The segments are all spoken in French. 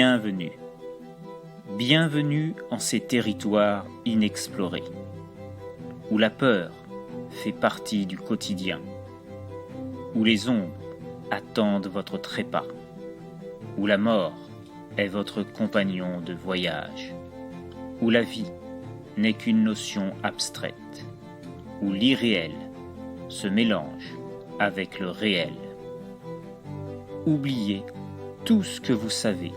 Bienvenue. Bienvenue en ces territoires inexplorés, où la peur fait partie du quotidien, où les ombres attendent votre trépas, où la mort est votre compagnon de voyage, où la vie n'est qu'une notion abstraite, où l'irréel se mélange avec le réel. Oubliez tout ce que vous savez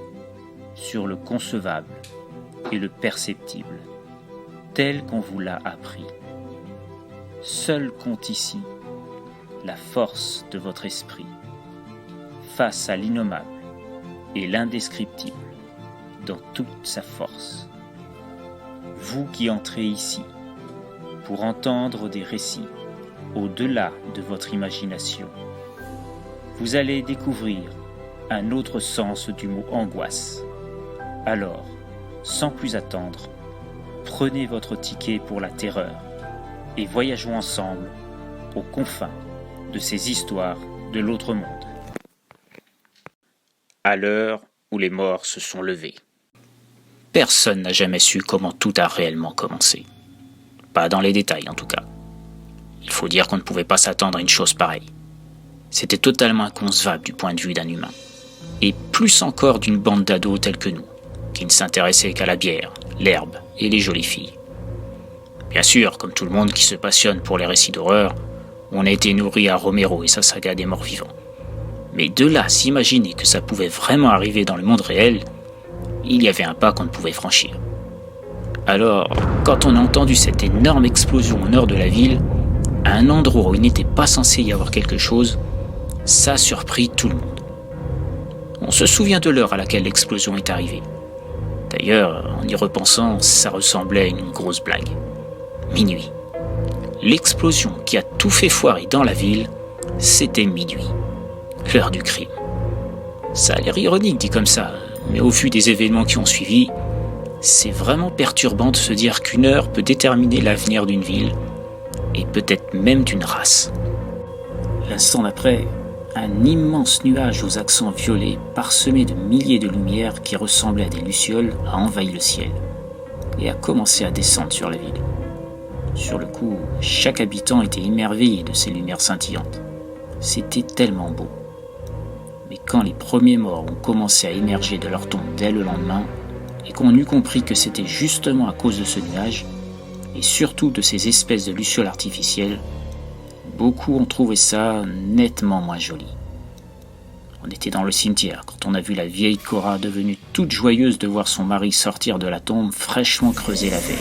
sur le concevable et le perceptible, tel qu'on vous l'a appris. Seul compte ici la force de votre esprit, face à l'innommable et l'indescriptible dans toute sa force. Vous qui entrez ici pour entendre des récits au-delà de votre imagination, vous allez découvrir un autre sens du mot angoisse. Alors, sans plus attendre, prenez votre ticket pour la terreur et voyageons ensemble aux confins de ces histoires de l'autre monde. À l'heure où les morts se sont levés. Personne n'a jamais su comment tout a réellement commencé. Pas dans les détails en tout cas. Il faut dire qu'on ne pouvait pas s'attendre à une chose pareille. C'était totalement inconcevable du point de vue d'un humain. Et plus encore d'une bande d'ados tels que nous, qui ne s'intéressaient qu'à la bière, l'herbe et les jolies filles. Bien sûr, comme tout le monde qui se passionne pour les récits d'horreur, on a été nourri à Romero et sa saga des morts vivants. Mais de là à s'imaginer que ça pouvait vraiment arriver dans le monde réel, il y avait un pas qu'on ne pouvait franchir. Alors, quand on a entendu cette énorme explosion au nord de la ville, à un endroit où il n'était pas censé y avoir quelque chose, ça a surpris tout le monde. On se souvient de l'heure à laquelle l'explosion est arrivée. D'ailleurs, en y repensant, ça ressemblait à une grosse blague. Minuit. L'explosion qui a tout fait foirer dans la ville, c'était minuit. L'heure du crime. Ça a l'air ironique dit comme ça, mais au vu des événements qui ont suivi, c'est vraiment perturbant de se dire qu'une heure peut déterminer l'avenir d'une ville, et peut-être même d'une race. L'instant d'après, un immense nuage aux accents violets, parsemé de milliers de lumières qui ressemblaient à des lucioles, a envahi le ciel et a commencé à descendre sur la ville. Sur le coup, chaque habitant était émerveillé de ces lumières scintillantes. C'était tellement beau. Mais quand les premiers morts ont commencé à émerger de leur tombe dès le lendemain, et qu'on eut compris que c'était justement à cause de ce nuage, et surtout de ces espèces de lucioles artificielles, beaucoup ont trouvé ça nettement moins joli. On était dans le cimetière quand on a vu la vieille Cora devenue toute joyeuse de voir son mari sortir de la tombe fraîchement creusée la veille.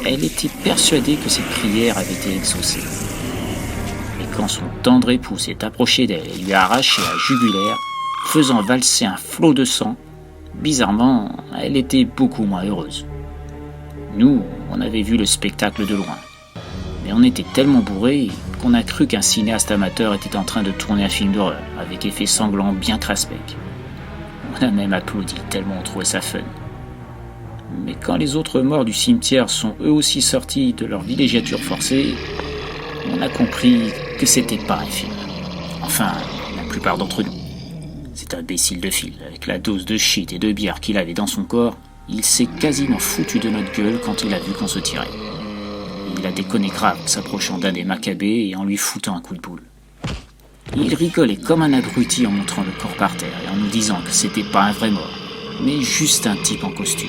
Elle était persuadée que ses prières avaient été exaucées. Mais quand son tendre époux s'est approché d'elle et lui a arraché la jugulaire, faisant valser un flot de sang, bizarrement, elle était beaucoup moins heureuse. Nous, on avait vu le spectacle de loin. Mais on était tellement bourrés qu'on a cru qu'un cinéaste amateur était en train de tourner un film d'horreur, avec effets sanglants bien craspec. On a même applaudi tellement on trouvait ça fun. Mais quand les autres morts du cimetière sont eux aussi sortis de leur villégiature forcée, on a compris que c'était pas un film. Enfin, la plupart d'entre nous. Cet imbécile de Phil, avec la dose de shit et de bière qu'il avait dans son corps, il s'est quasiment foutu de notre gueule quand il a vu qu'on se tirait. Il a déconné grave en s'approchant d'un des macabées et en lui foutant un coup de boule. Il rigolait comme un abruti en montrant le corps par terre et en nous disant que c'était pas un vrai mort, mais juste un type en costume.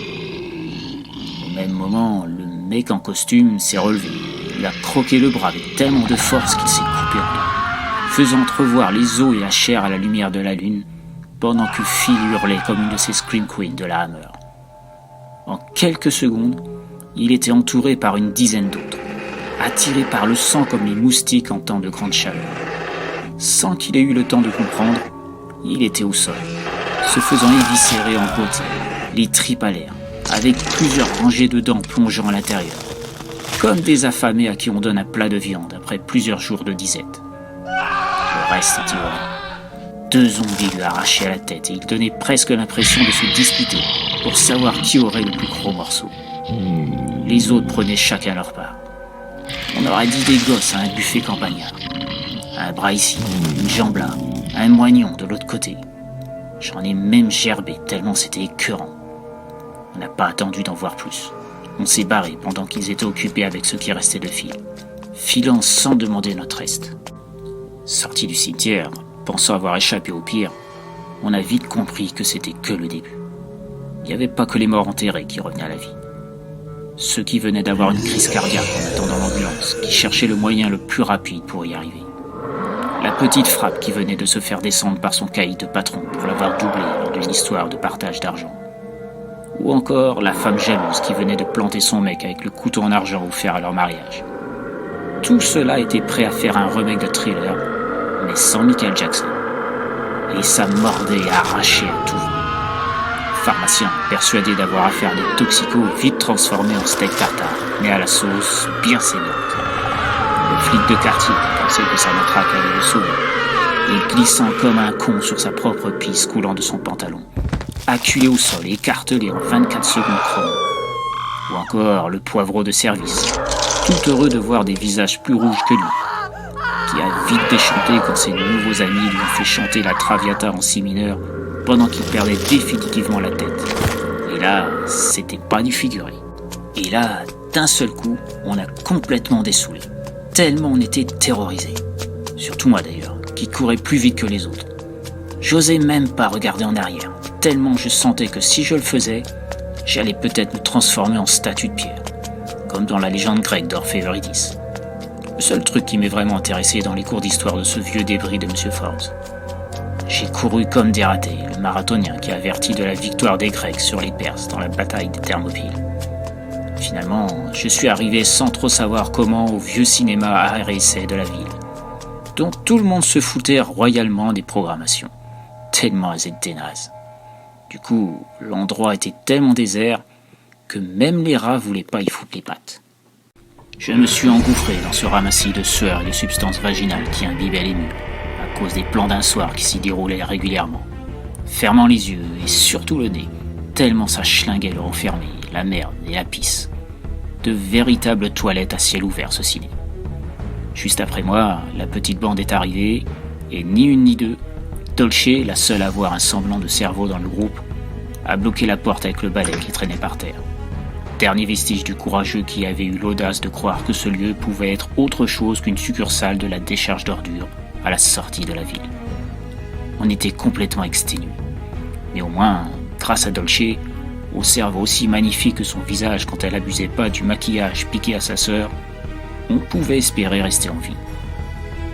Au même moment, le mec en costume s'est relevé. Il a croqué le bras avec tellement de force qu'il s'est coupé en deux, faisant entrevoir les os et la chair à la lumière de la lune, pendant que Phil hurlait comme une de ces scream queens de la Hammer. En quelques secondes, il était entouré par une dizaine d'autres, attirés par le sang comme les moustiques en temps de grande chaleur. Sans qu'il ait eu le temps de comprendre, il était au sol, se faisant éviscérer en côte, les tripes à l'air, avec plusieurs rangées de dents plongeant à l'intérieur, comme des affamés à qui on donne un plat de viande après plusieurs jours de disette. Le reste était horrible. 2 zombies lui arrachaient à la tête et il donnait presque l'impression de se disputer pour savoir qui aurait le plus gros morceau. Les autres prenaient chacun leur part. On aurait dit des gosses à un buffet campagnard. Un bras ici, une jambe là, un moignon de l'autre côté. J'en ai même gerbé tellement c'était écœurant. On n'a pas attendu d'en voir plus. On s'est barré pendant qu'ils étaient occupés avec ce qui restait de fil, filant sans demander notre reste. Sortis du cimetière, pensant avoir échappé au pire, on a vite compris que c'était que le début. Il n'y avait pas que les morts enterrés qui revenaient à la vie. Ceux qui venaient d'avoir une crise cardiaque en attendant l'ambulance, qui cherchaient le moyen le plus rapide pour y arriver. La petite frappe qui venait de se faire descendre par son caïd de patron pour l'avoir doublé lors d'une histoire de partage d'argent. Ou encore la femme jalouse qui venait de planter son mec avec le couteau en argent offert à leur mariage. Tout cela était prêt à faire un remake de Thriller, mais sans Michael Jackson. Et ça mordait et arrachait à tout. Pharmacien, persuadé d'avoir affaire à des toxicos vite transformés en steak tartare, mais à la sauce bien saignante. Le flic de quartier pensait que sa matraque allait le sauver, et glissant comme un con sur sa propre pisse coulant de son pantalon, acculé au sol et écartelé en 24 secondes chrono. Ou encore le poivreau de service, tout heureux de voir des visages plus rouges que lui, qui a vite déchanté quand ses nouveaux amis lui ont fait chanter la Traviata en si mineur pendant qu'il perdait définitivement la tête. Et là, c'était pas du figuré. Et là, d'un seul coup, on a complètement dessoulé, tellement on était terrorisés. Surtout moi d'ailleurs, qui courais plus vite que les autres. J'osais même pas regarder en arrière, tellement je sentais que si je le faisais, j'allais peut-être me transformer en statue de pierre, comme dans la légende grecque d'Orphée Eurydice. Le seul truc qui m'est vraiment intéressé dans les cours d'histoire de ce vieux débris de M. Forbes. J'ai couru comme des ratés, le marathonien qui avertit de la victoire des Grecs sur les Perses dans la bataille des Thermopyles. Finalement, je suis arrivé sans trop savoir comment au vieux cinéma à essai de la ville, dont tout le monde se foutait royalement des programmations, tellement elles étaient nazes. Du coup, l'endroit était tellement désert que même les rats voulaient pas y foutre les pattes. Je me suis engouffré dans ce ramassis de sueur et de substances vaginales qui imbibaient les murs, à cause des plans d'un soir qui s'y déroulaient régulièrement, fermant les yeux et surtout le nez, tellement ça schlinguait le renfermé, la merde et la pisse. De véritables toilettes à ciel ouvert ce ciné. Juste après moi, la petite bande est arrivée, et ni une ni deux, Dolce, la seule à avoir un semblant de cerveau dans le groupe, a bloqué la porte avec le balai qui traînait par terre. Dernier vestige du courageux qui avait eu l'audace de croire que ce lieu pouvait être autre chose qu'une succursale de la décharge d'ordures à la sortie de la ville. On était complètement exténués. Mais au moins, grâce à Dolce, au cerveau aussi magnifique que son visage quand elle abusait pas du maquillage piqué à sa sœur, on pouvait espérer rester en vie.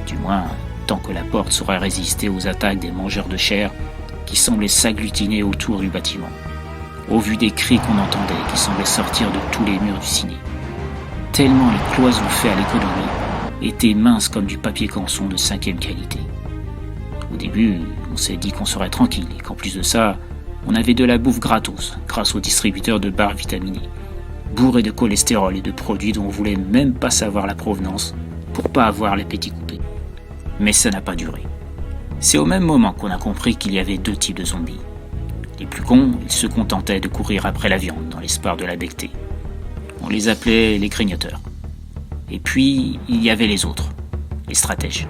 Du moins, tant que la porte saurait résister aux attaques des mangeurs de chair qui semblaient s'agglutiner autour du bâtiment, au vu des cris qu'on entendait qui semblaient sortir de tous les murs du ciné. Tellement les cloisons faites à l'économie étaient minces comme du papier canson de 5e qualité. Au début, on s'est dit qu'on serait tranquille et qu'en plus de ça, on avait de la bouffe gratos grâce aux distributeurs de barres vitaminées, bourrés de cholestérol et de produits dont on voulait même pas savoir la provenance pour pas avoir l'appétit coupé. Mais ça n'a pas duré. C'est au même moment qu'on a compris qu'il y avait deux types de zombies. Les plus cons, ils se contentaient de courir après la viande dans l'espoir de la becter. On les appelait les grignoteurs. Et puis, il y avait les autres, les stratèges.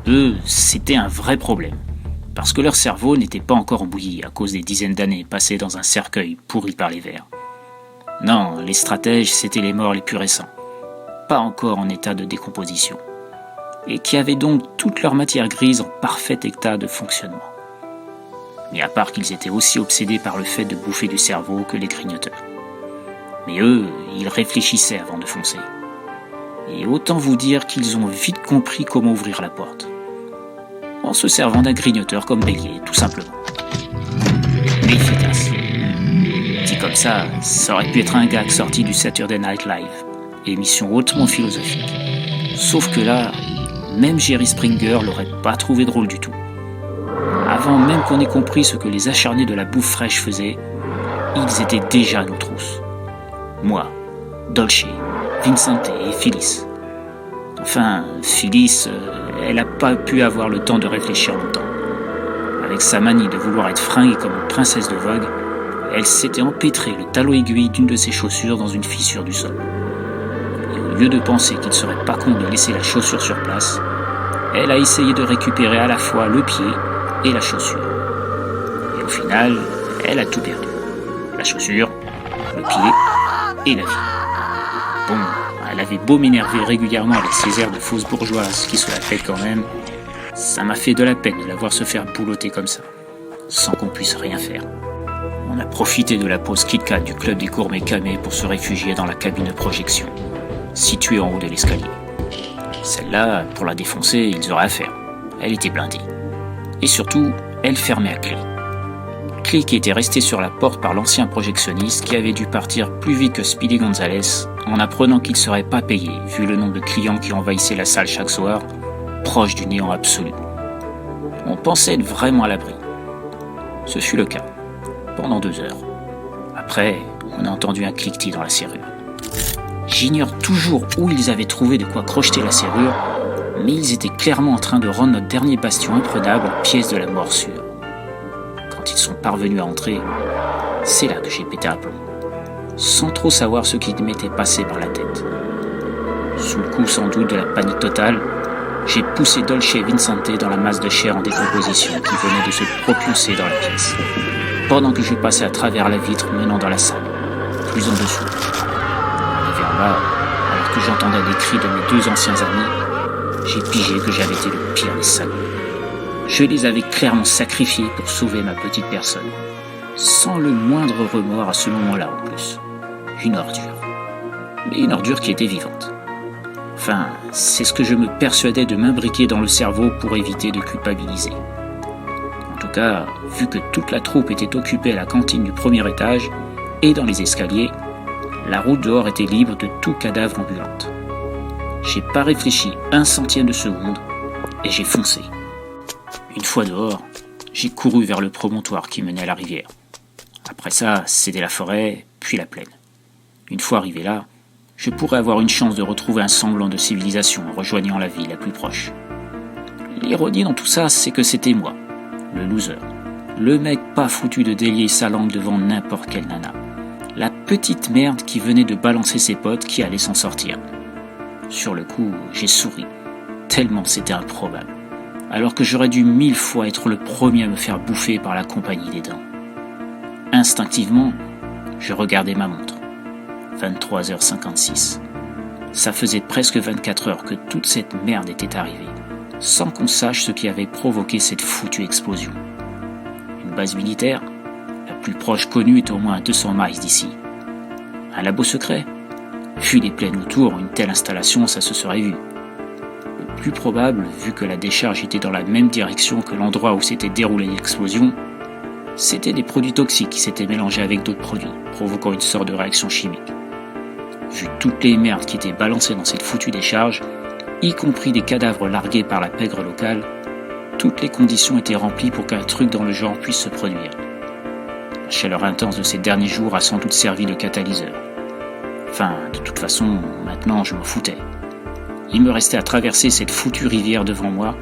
Eux, c'était un vrai problème, parce que leur cerveau n'était pas encore embouilli à cause des dizaines d'années passées dans un cercueil pourri par les vers. Non, les stratèges, c'étaient les morts les plus récents, pas encore en état de décomposition, et qui avaient donc toute leur matière grise en parfait état de fonctionnement. Mais à part qu'ils étaient aussi obsédés par le fait de bouffer du cerveau que les grignoteurs. Mais eux, ils réfléchissaient avant de foncer. Et autant vous dire qu'ils ont vite compris comment ouvrir la porte. En se servant d'un grignoteur comme bélier, tout simplement. Mais efficace. Dit comme ça aurait pu être un gag sorti du Saturday Night Live, émission hautement philosophique. Sauf que là, même Jerry Springer l'aurait pas trouvé drôle du tout. Avant même qu'on ait compris ce que les acharnés de la bouffe fraîche faisaient, ils étaient déjà à nos trousses. Moi, Dolce, Vincente et Phyllis. Enfin, Phyllis, elle n'a pas pu avoir le temps de réfléchir longtemps. Avec sa manie de vouloir être fringuée comme une princesse de vogue, elle s'était empêtrée le talon aiguille d'une de ses chaussures dans une fissure du sol. Et au lieu de penser qu'il serait pas con de laisser la chaussure sur place, elle a essayé de récupérer à la fois le pied et la chaussure. final, elle a tout perdu. La chaussure, le pied et la vie. Bon, elle avait beau m'énerver régulièrement avec ses airs de fausse bourgeoise qui se la pète quand même, ça m'a fait de la peine de la voir se faire boulotter comme ça, sans qu'on puisse rien faire. On a profité de la pause Kit-Kat du club des gourmets camés pour se réfugier dans la cabine de projection, située en haut de l'escalier. Celle-là, pour la défoncer, ils auraient à faire. Elle était blindée. Et surtout, elle fermait à clé. Clé qui était restée sur la porte par l'ancien projectionniste qui avait dû partir plus vite que Speedy Gonzales en apprenant qu'il ne serait pas payé, vu le nombre de clients qui envahissaient la salle chaque soir, proche du néant absolu. On pensait être vraiment à l'abri. Ce fut le cas, pendant 2 heures. Après, on a entendu un cliquetis dans la serrure. J'ignore toujours où ils avaient trouvé de quoi crocheter la serrure, mais ils étaient clairement en train de rendre notre dernier bastion imprenable en pièces de la morsure. Quand ils sont parvenus à entrer, c'est là que j'ai pété un plomb, sans trop savoir ce qui m'était passé par la tête. Sous le coup sans doute de la panique totale, j'ai poussé Dolce Vincente dans la masse de chair en décomposition qui venait de se propulser dans la pièce, pendant que je passais à travers la vitre menant dans la salle, plus en dessous. Arrivé en bas, alors que j'entendais les cris de mes 2 anciens amis, j'ai pigé que j'avais été le pire des salauds. Je les avais clairement sacrifiés pour sauver ma petite personne, sans le moindre remords à ce moment-là en plus. Une ordure. Mais une ordure qui était vivante. Enfin, c'est ce que je me persuadais de m'imbriquer dans le cerveau pour éviter de culpabiliser. En tout cas, vu que toute la troupe était occupée à la cantine du premier étage et dans les escaliers, la route dehors était libre de tout cadavre ambulante. J'ai pas réfléchi 1/100 de seconde et j'ai foncé. Une fois dehors, j'ai couru vers le promontoire qui menait à la rivière. Après ça, c'était la forêt, puis la plaine. Une fois arrivé là, je pourrais avoir une chance de retrouver un semblant de civilisation en rejoignant la ville la plus proche. L'ironie dans tout ça, c'est que c'était moi, le loser. Le mec pas foutu de délier sa langue devant n'importe quelle nana. La petite merde qui venait de balancer ses potes qui allait s'en sortir. Sur le coup, j'ai souri, tellement c'était improbable. Alors que j'aurais dû 1000 fois être le premier à me faire bouffer par la compagnie des dents. Instinctivement, je regardais ma montre. 23h56. Ça faisait presque 24 heures que toute cette merde était arrivée, sans qu'on sache ce qui avait provoqué cette foutue explosion. Une base militaire, la plus proche connue est au moins à 200 miles d'ici. Un labo secret? Vu les plaines autour, une telle installation, ça se serait vu. Le plus probable, vu que la décharge était dans la même direction que l'endroit où s'était déroulée l'explosion, c'était des produits toxiques qui s'étaient mélangés avec d'autres produits, provoquant une sorte de réaction chimique. Vu toutes les merdes qui étaient balancées dans cette foutue décharge, y compris des cadavres largués par la pègre locale, toutes les conditions étaient remplies pour qu'un truc dans le genre puisse se produire. La chaleur intense de ces derniers jours a sans doute servi de catalyseur. Enfin, de toute façon, maintenant je m'en foutais. Il me restait à traverser cette foutue rivière devant moi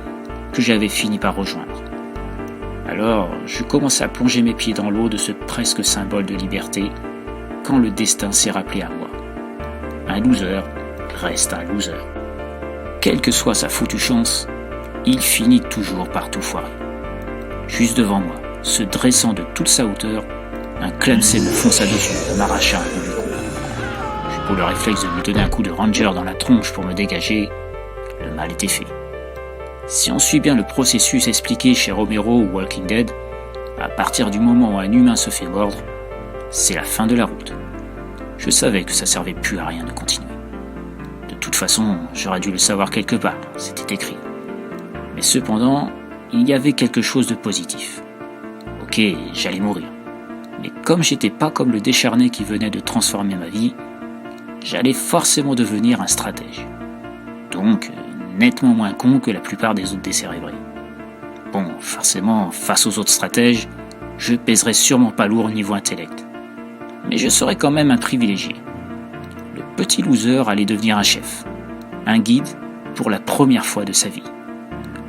que j'avais fini par rejoindre. Alors, je commençais à plonger mes pieds dans l'eau de ce presque symbole de liberté quand le destin s'est rappelé à moi. Un loser reste un loser. Quelle que soit sa foutue chance, il finit toujours par tout foirer. Juste devant moi, se dressant de toute sa hauteur, un Clemson me fonça dessus et m'arracha un bout du cou. J'ai pour le réflexe de lui donner un coup de ranger dans la tronche pour me dégager, le mal était fait. Si on suit bien le processus expliqué chez Romero ou Walking Dead, à partir du moment où un humain se fait mordre, c'est la fin de la route. Je savais que ça servait plus à rien de continuer. De toute façon, j'aurais dû le savoir quelque part, c'était écrit. Mais cependant, il y avait quelque chose de positif. Ok, j'allais mourir. Mais comme j'étais pas comme le décharné qui venait de transformer ma vie, j'allais forcément devenir un stratège. Donc, nettement moins con que la plupart des autres décérébrés. Bon, forcément, face aux autres stratèges, je pèserais sûrement pas lourd au niveau intellect. Mais je serais quand même un privilégié. Le petit loser allait devenir un chef, un guide pour la première fois de sa vie.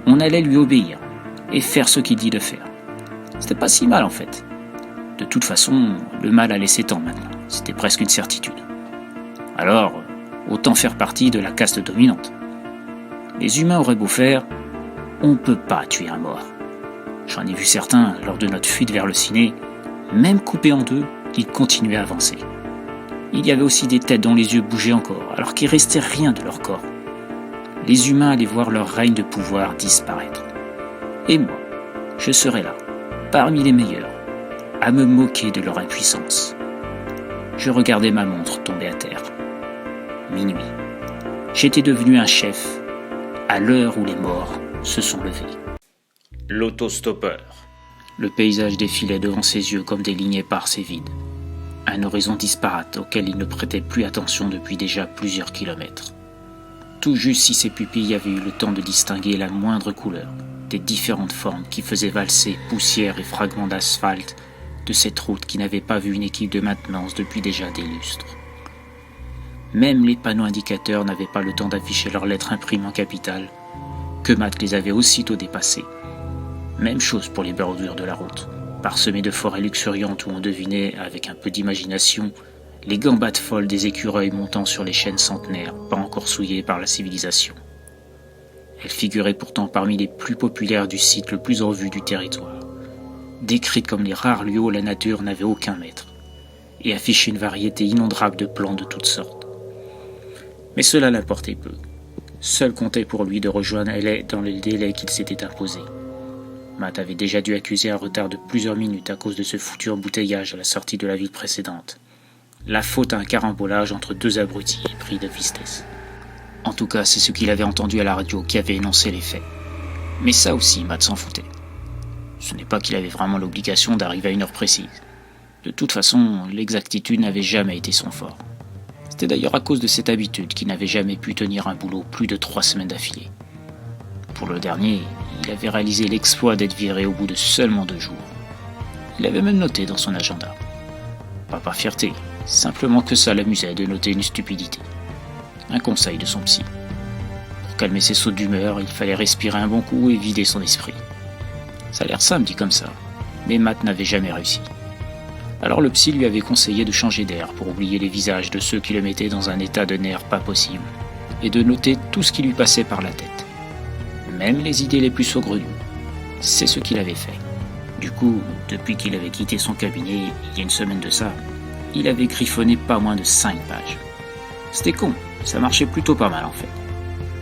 On allait lui obéir et faire ce qu'il dit de faire. C'était pas si mal en fait. De toute façon, le mal allait s'étendre maintenant, c'était presque une certitude. Alors, autant faire partie de la caste dominante. Les humains auraient beau faire, on ne peut pas tuer un mort. J'en ai vu certains, lors de notre fuite vers le ciné, même coupés en deux, ils continuaient à avancer. Il y avait aussi des têtes dont les yeux bougeaient encore, alors qu'il restait rien de leur corps. Les humains allaient voir leur règne de pouvoir disparaître. Et moi, je serais là, parmi les meilleurs, à me moquer de leur impuissance. Je regardais ma montre tomber à terre. Minuit. J'étais devenu un chef, à l'heure où les morts se sont levés. L'autostoppeur. Le paysage défilait devant ses yeux comme des lignes éparses et vides. Un horizon disparate auquel il ne prêtait plus attention depuis déjà plusieurs kilomètres. Tout juste si ses pupilles avaient eu le temps de distinguer la moindre couleur des différentes formes qui faisaient valser poussière et fragments d'asphalte de cette route qui n'avait pas vu une équipe de maintenance depuis déjà des lustres. Même les panneaux indicateurs n'avaient pas le temps d'afficher leurs lettres imprimées en capitales, que Matt les avait aussitôt dépassées. Même chose pour les bordures de la route, parsemées de forêts luxuriantes où on devinait, avec un peu d'imagination, les gambades folles des écureuils montant sur les chênes centenaires, pas encore souillés par la civilisation. Elles figuraient pourtant parmi les plus populaires du site le plus en vue du territoire, décrites comme les rares lieux où la nature n'avait aucun maître, et affichaient une variété innombrable de plans de toutes sortes. Mais cela l'importait peu. Seul comptait pour lui de rejoindre LA dans le délai qu'il s'était imposé. Matt avait déjà dû accuser un retard de plusieurs minutes à cause de ce foutu embouteillage à la sortie de la ville précédente. La faute à un carambolage entre deux abrutis pris de vitesse. En tout cas, c'est ce qu'il avait entendu à la radio qui avait énoncé les faits. Mais ça aussi, Matt s'en foutait. Ce n'est pas qu'il avait vraiment l'obligation d'arriver à une heure précise. De toute façon, l'exactitude n'avait jamais été son fort. C'était d'ailleurs à cause de cette habitude qu'il n'avait jamais pu tenir un boulot plus de 3 semaines d'affilée. Pour le dernier, il avait réalisé l'exploit d'être viré au bout de seulement 2 jours. Il avait même noté dans son agenda. Pas par fierté, simplement que ça l'amusait de noter une stupidité. Un conseil de son psy. Pour calmer ses sautes d'humeur, il fallait respirer un bon coup et vider son esprit. Ça a l'air simple dit comme ça, mais Matt n'avait jamais réussi. Alors le psy lui avait conseillé de changer d'air pour oublier les visages de ceux qui le mettaient dans un état de nerfs pas possible, et de noter tout ce qui lui passait par la tête. Même les idées les plus saugrenues. C'est ce qu'il avait fait. Du coup, depuis qu'il avait quitté son cabinet, il y a une semaine de ça, il avait griffonné pas moins de 5 pages. C'était con, ça marchait plutôt pas mal en fait.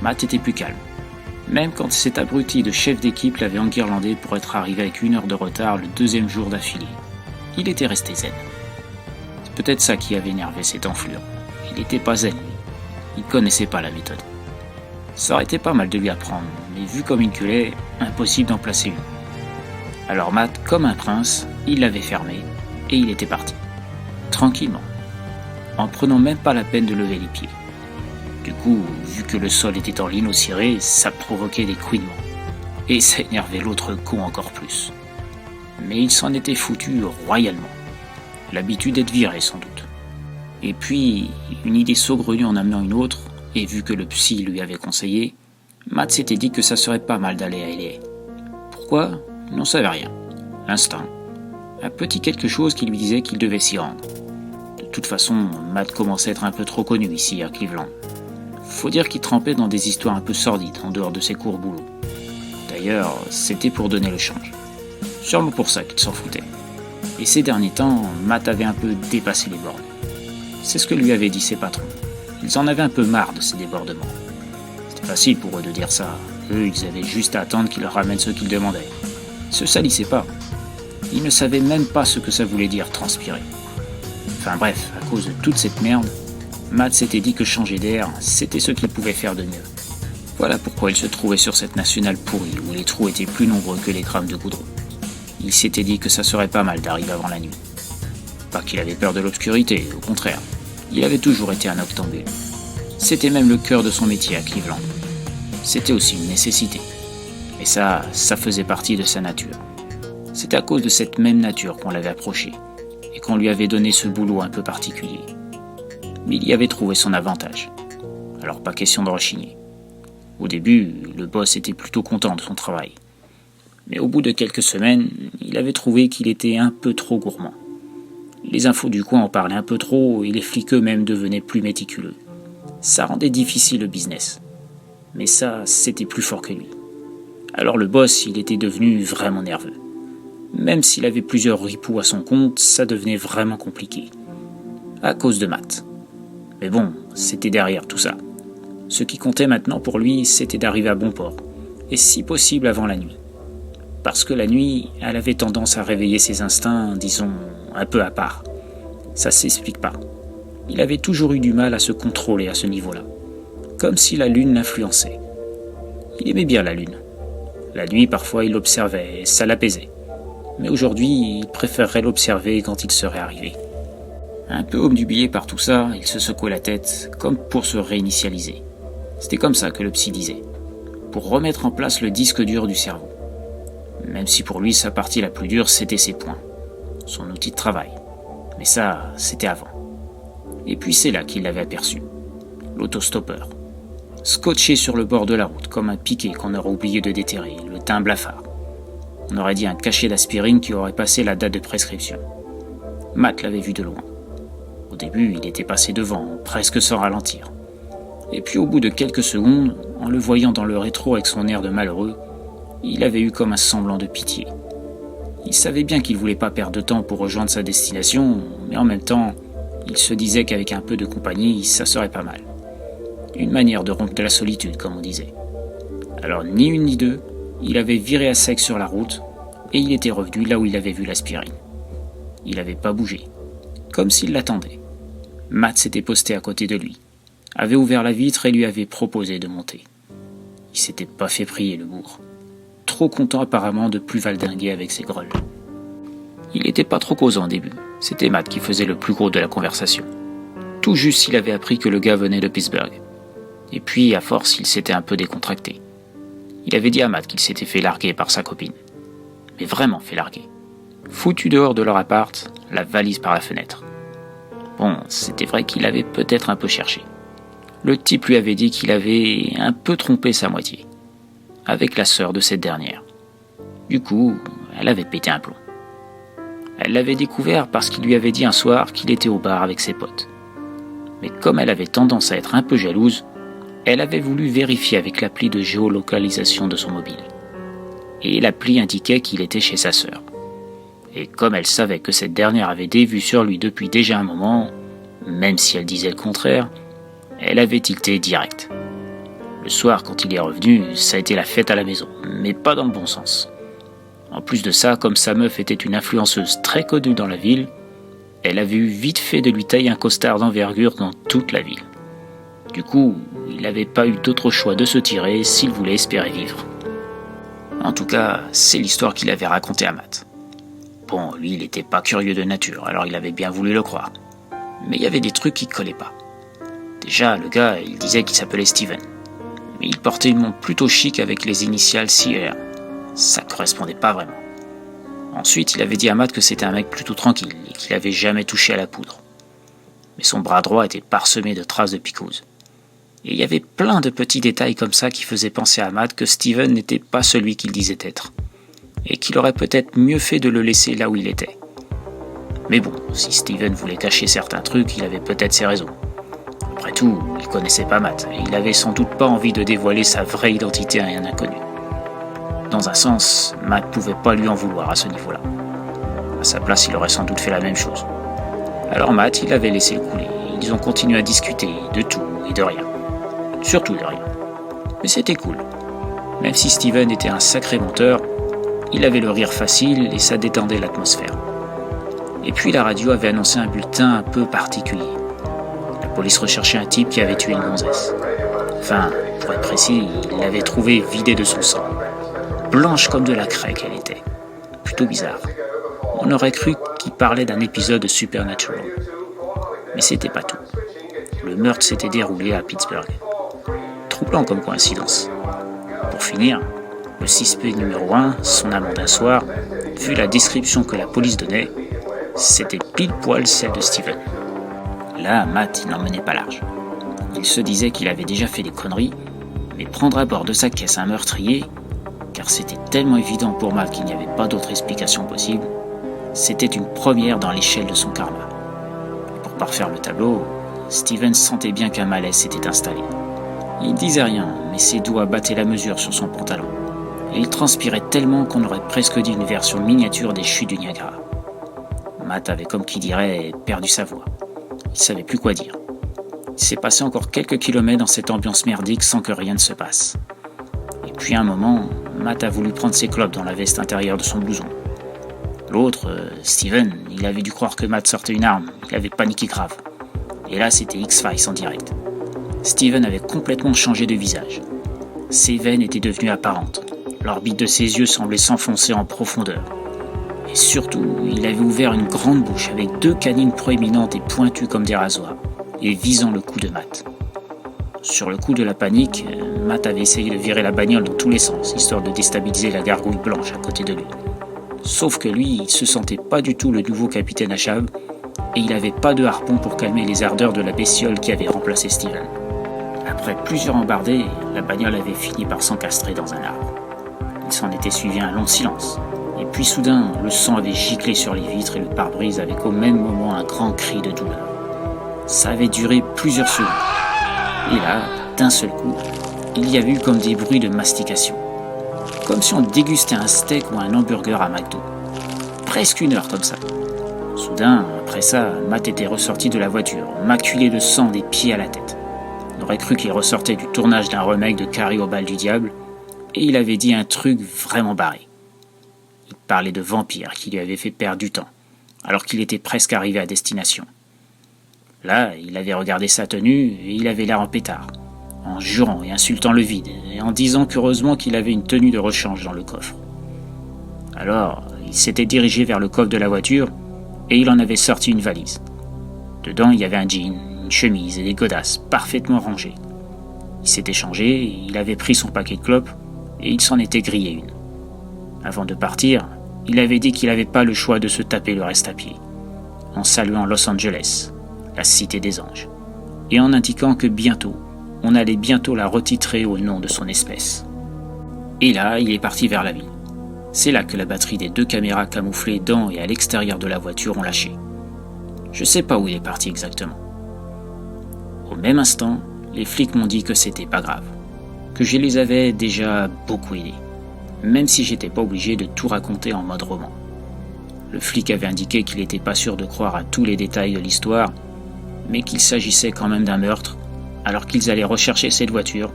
Matt était plus calme. Même quand cet abruti de chef d'équipe l'avait enguirlandé pour être arrivé avec 1 heure de retard le 2e jour d'affilée. Il était resté zen. C'est peut-être ça qui avait énervé cette enflure. Il n'était pas zen, lui. Il connaissait pas la méthode. Ça aurait été pas mal de lui apprendre, mais vu comme il culait, impossible d'en placer une. Alors Matt, comme un prince, il l'avait fermé, et il était parti. Tranquillement. En prenant même pas la peine de lever les pieds. Du coup, vu que le sol était en lino ciré, ça provoquait des couinements. Et ça énervait l'autre con encore plus. Mais il s'en était foutu royalement. L'habitude d'être viré sans doute. Et puis, une idée saugrenue en amenant une autre, et vu que le psy lui avait conseillé, Matt s'était dit que ça serait pas mal d'aller à LA. Pourquoi ? Il n'en savait rien. L'instinct. Un petit quelque chose qui lui disait qu'il devait s'y rendre. De toute façon, Matt commençait à être un peu trop connu ici à Cleveland. Faut dire qu'il trempait dans des histoires un peu sordides en dehors de ses courts boulots. D'ailleurs, c'était pour donner le change. Sûrement pour ça qu'il s'en foutait. Et ces derniers temps, Matt avait un peu dépassé les bornes. C'est ce que lui avaient dit ses patrons. Ils en avaient un peu marre de ces débordements. C'était facile pour eux de dire ça. Eux, ils avaient juste à attendre qu'il leur ramène ce qu'ils demandaient. Ils se salissaient pas. Ils ne savaient même pas ce que ça voulait dire transpirer. Enfin bref, à cause de toute cette merde, Matt s'était dit que changer d'air, c'était ce qu'il pouvait faire de mieux. Voilà pourquoi il se trouvait sur cette nationale pourrie où les trous étaient plus nombreux que les grammes de goudron. Il s'était dit que ça serait pas mal d'arriver avant la nuit. Pas qu'il avait peur de l'obscurité, au contraire. Il avait toujours été un octambule. C'était même le cœur de son métier à Cleveland. C'était aussi une nécessité. Et ça faisait partie de sa nature. C'était à cause de cette même nature qu'on l'avait approché, et qu'on lui avait donné ce boulot un peu particulier. Mais il y avait trouvé son avantage. Alors pas question de rechigner. Au début, le boss était plutôt content de son travail. Mais au bout de quelques semaines, il avait trouvé qu'il était un peu trop gourmand. Les infos du coin en parlaient un peu trop et les flics eux-mêmes devenaient plus méticuleux. Ça rendait difficile le business. Mais ça, c'était plus fort que lui. Alors le boss, il était devenu vraiment nerveux. Même s'il avait plusieurs ripoux à son compte, ça devenait vraiment compliqué. À cause de Matt. Mais bon, c'était derrière tout ça. Ce qui comptait maintenant pour lui, c'était d'arriver à bon port. Et si possible avant la nuit. Parce que la nuit, elle avait tendance à réveiller ses instincts, disons, un peu à part. Ça s'explique pas. Il avait toujours eu du mal à se contrôler à ce niveau-là. Comme si la lune l'influençait. Il aimait bien la lune. La nuit, parfois, il l'observait et ça l'apaisait. Mais aujourd'hui, il préférerait l'observer quand il serait arrivé. Un peu obnubilé par tout ça, il se secouait la tête, comme pour se réinitialiser. C'était comme ça que le psy disait. Pour remettre en place le disque dur du cerveau. Même si pour lui, sa partie la plus dure, c'était ses poings. Son outil de travail. Mais ça, c'était avant. Et puis c'est là qu'il l'avait aperçu. L'autostoppeur. Scotché sur le bord de la route, comme un piquet qu'on aurait oublié de déterrer, le teint blafard. On aurait dit un cachet d'aspirine qui aurait passé la date de prescription. Matt l'avait vu de loin. Au début, il était passé devant, presque sans ralentir. Et puis au bout de quelques secondes, en le voyant dans le rétro avec son air de malheureux, il avait eu comme un semblant de pitié. Il savait bien qu'il voulait pas perdre de temps pour rejoindre sa destination, mais en même temps, il se disait qu'avec un peu de compagnie, ça serait pas mal. Une manière de rompre de la solitude, comme on disait. Alors ni une ni deux, il avait viré à sec sur la route, et il était revenu là où il avait vu l'aspirine. Il n'avait pas bougé, comme s'il l'attendait. Matt s'était posté à côté de lui, avait ouvert la vitre et lui avait proposé de monter. Il s'était pas fait prier, le bourg. Trop content apparemment de plus valdinguer avec ses grolles. Il n'était pas trop causant au début, c'était Matt qui faisait le plus gros de la conversation. Tout juste s'il avait appris que le gars venait de Pittsburgh. Et puis, à force, il s'était un peu décontracté. Il avait dit à Matt qu'il s'était fait larguer par sa copine. Mais vraiment fait larguer. Foutu dehors de leur appart, la valise par la fenêtre. Bon, c'était vrai qu'il avait peut-être un peu cherché. Le type lui avait dit qu'il avait un peu trompé sa moitié. Avec la sœur de cette dernière. Du coup, elle avait pété un plomb. Elle l'avait découvert parce qu'il lui avait dit un soir qu'il était au bar avec ses potes. Mais comme elle avait tendance à être un peu jalouse, elle avait voulu vérifier avec l'appli de géolocalisation de son mobile. Et l'appli indiquait qu'il était chez sa sœur. Et comme elle savait que cette dernière avait des vues sur lui depuis déjà un moment, même si elle disait le contraire, elle avait tilté direct. Le soir, quand il est revenu, ça a été la fête à la maison, mais pas dans le bon sens. En plus de ça, comme sa meuf était une influenceuse très connue dans la ville, elle avait eu vite fait de lui tailler un costard d'envergure dans toute la ville. Du coup, il n'avait pas eu d'autre choix de se tirer s'il voulait espérer vivre. En tout cas, c'est l'histoire qu'il avait racontée à Matt. Bon, lui, il n'était pas curieux de nature, alors il avait bien voulu le croire. Mais il y avait des trucs qui collaient pas. Déjà, le gars, il disait qu'il s'appelait Steven. Mais il portait une montre plutôt chic avec les initiales CR. Ça correspondait pas vraiment. Ensuite, il avait dit à Matt que c'était un mec plutôt tranquille et qu'il avait jamais touché à la poudre. Mais son bras droit était parsemé de traces de picouse. Et il y avait plein de petits détails comme ça qui faisaient penser à Matt que Steven n'était pas celui qu'il disait être. Et qu'il aurait peut-être mieux fait de le laisser là où il était. Mais bon, si Steven voulait cacher certains trucs, il avait peut-être ses raisons. Après tout, il connaissait pas Matt, et il avait sans doute pas envie de dévoiler sa vraie identité à un inconnu. Dans un sens, Matt pouvait pas lui en vouloir à ce niveau-là. À sa place, il aurait sans doute fait la même chose. Alors Matt, il avait laissé le couler, ils ont continué à discuter de tout et de rien. Surtout de rien. Mais c'était cool. Même si Steven était un sacré menteur, il avait le rire facile et ça détendait l'atmosphère. Et puis la radio avait annoncé un bulletin un peu particulier. La police recherchait un type qui avait tué une gonzesse. Enfin, pour être précis, il l'avait trouvée vidée de son sang. Blanche comme de la craie qu'elle était. Plutôt bizarre. On aurait cru qu'il parlait d'un épisode de Supernatural. Mais c'était pas tout. Le meurtre s'était déroulé à Pittsburgh. Troublant comme coïncidence. Pour finir, le suspect numéro 1, son amant d'un soir, vu la description que la police donnait, c'était pile poil celle de Steven. Là, Matt, il n'en menait pas large. Il se disait qu'il avait déjà fait des conneries, mais prendre à bord de sa caisse un meurtrier, car c'était tellement évident pour Matt qu'il n'y avait pas d'autre explication possible, c'était une première dans l'échelle de son karma. Pour parfaire le tableau, Steven sentait bien qu'un malaise s'était installé. Il disait rien, mais ses doigts battaient la mesure sur son pantalon. et il transpirait tellement qu'on aurait presque dit une version miniature des chutes du Niagara. Matt avait, comme qui dirait, perdu sa voix. Il savait plus quoi dire. Il s'est passé encore quelques kilomètres dans cette ambiance merdique sans que rien ne se passe. Et puis à un moment, Matt a voulu prendre ses clopes dans la veste intérieure de son blouson. L'autre, Steven, il avait dû croire que Matt sortait une arme. Il avait paniqué grave. Et là, c'était X-Files en direct. Steven avait complètement changé de visage. Ses veines étaient devenues apparentes. L'orbite de ses yeux semblait s'enfoncer en profondeur. Et surtout, il avait ouvert une grande bouche avec 2 canines proéminentes et pointues comme des rasoirs, et visant le cou de Matt. Sur le coup de la panique, Matt avait essayé de virer la bagnole dans tous les sens, histoire de déstabiliser la gargouille blanche à côté de lui. Sauf que lui, il se sentait pas du tout le nouveau capitaine Achab, et il avait pas de harpon pour calmer les ardeurs de la bestiole qui avait remplacé Steven. Après plusieurs embardées, la bagnole avait fini par s'encastrer dans un arbre. Il s'en était suivi un long silence. Et puis soudain, le sang avait giclé sur les vitres et le pare-brise avec au même moment un grand cri de douleur. Ça avait duré plusieurs secondes. Et là, d'un seul coup, il y avait eu comme des bruits de mastication. Comme si on dégustait un steak ou un hamburger à McDo. Presque 1 heure comme ça. Soudain, après ça, Matt était ressorti de la voiture, maculé de sang des pieds à la tête. On aurait cru qu'il ressortait du tournage d'un remake de Carré aux balles du diable, et il avait dit un truc vraiment barré. Il parlait de vampires qui lui avaient fait perdre du temps, alors qu'il était presque arrivé à destination. Là, il avait regardé sa tenue et il avait l'air en pétard, en jurant et insultant le vide, et en disant qu'heureusement qu'il avait une tenue de rechange dans le coffre. Alors, il s'était dirigé vers le coffre de la voiture et il en avait sorti une valise. Dedans, il y avait un jean, une chemise et des godasses parfaitement rangées. Il s'était changé, il avait pris son paquet de clopes et il s'en était grillé une. Avant de partir, il avait dit qu'il n'avait pas le choix de se taper le reste à pied, en saluant Los Angeles, la cité des anges, et en indiquant que bientôt, on allait bientôt la retitrer au nom de son espèce. Et là, il est parti vers la ville. C'est là que la batterie des 2 caméras camouflées dans et à l'extérieur de la voiture ont lâché. Je sais pas où il est parti exactement. Au même instant, les flics m'ont dit que c'était pas grave, que je les avais déjà beaucoup aidés, même si j'étais pas obligé de tout raconter en mode roman. Le flic avait indiqué qu'il n'était pas sûr de croire à tous les détails de l'histoire, mais qu'il s'agissait quand même d'un meurtre, alors qu'ils allaient rechercher cette voiture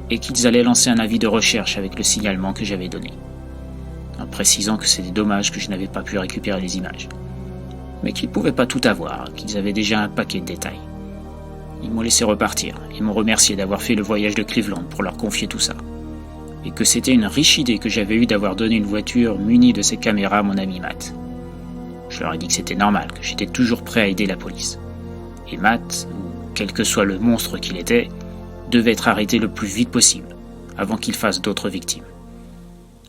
et qu'ils allaient lancer un avis de recherche avec le signalement que j'avais donné, en précisant que c'était dommage que je n'avais pas pu récupérer les images, mais qu'ils ne pouvaient pas tout avoir, qu'ils avaient déjà un paquet de détails. Ils m'ont laissé repartir et m'ont remercié d'avoir fait le voyage de Cleveland pour leur confier tout ça, et que c'était une riche idée que j'avais eue d'avoir donné une voiture munie de ces caméras à mon ami Matt. Je leur ai dit que c'était normal, que j'étais toujours prêt à aider la police. Et Matt, ou quel que soit le monstre qu'il était, devait être arrêté le plus vite possible, avant qu'il fasse d'autres victimes.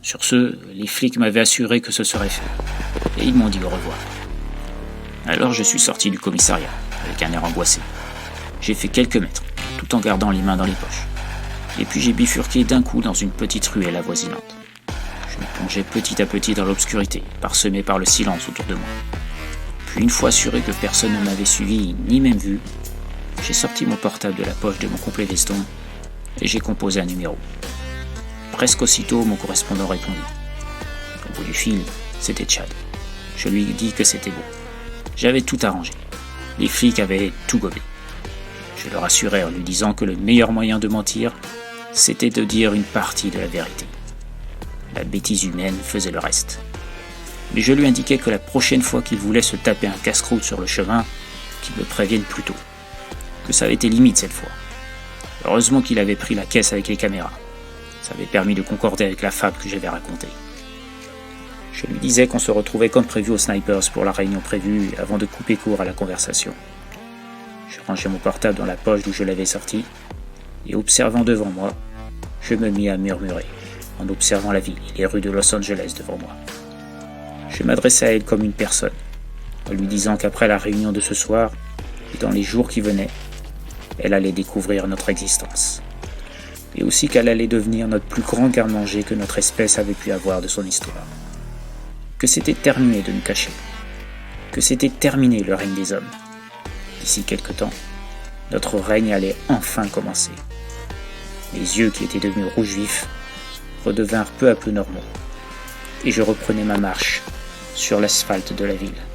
Sur ce, les flics m'avaient assuré que ce serait fait, et ils m'ont dit au revoir. Alors je suis sorti du commissariat, avec un air angoissé. J'ai fait quelques mètres, tout en gardant les mains dans les poches. Et puis j'ai bifurqué d'un coup dans une petite ruelle avoisinante. Je me plongeais petit à petit dans l'obscurité, parsemée par le silence autour de moi. Puis une fois assuré que personne ne m'avait suivi, ni même vu, j'ai sorti mon portable de la poche de mon complet veston et j'ai composé un numéro. Presque aussitôt, mon correspondant répondit. Au bout du fil, c'était Chad. Je lui ai dit que c'était bon. J'avais tout arrangé. Les flics avaient tout gobé. Je le rassurais en lui disant que le meilleur moyen de mentir, c'était de dire une partie de la vérité. La bêtise humaine faisait le reste. Mais je lui indiquais que la prochaine fois qu'il voulait se taper un casse-croûte sur le chemin, qu'il me prévienne plus tôt. Que ça avait été limite cette fois. Heureusement qu'il avait pris la caisse avec les caméras. Ça avait permis de concorder avec la fable que j'avais racontée. Je lui disais qu'on se retrouvait comme prévu aux Snipers pour la réunion prévue avant de couper court à la conversation. Je rangeais mon portable dans la poche d'où je l'avais sorti et observant devant moi, je me mis à murmurer en observant la ville et les rues de Los Angeles devant moi. Je m'adressais à elle comme une personne, en lui disant qu'après la réunion de ce soir et dans les jours qui venaient, elle allait découvrir notre existence. Et aussi qu'elle allait devenir notre plus grand garde-manger que notre espèce avait pu avoir de son histoire. Que c'était terminé de nous cacher. Que c'était terminé le règne des hommes. D'ici quelque temps, notre règne allait enfin commencer. Mes yeux qui étaient devenus rouges vifs redevinrent peu à peu normaux, et je reprenais ma marche sur l'asphalte de la ville.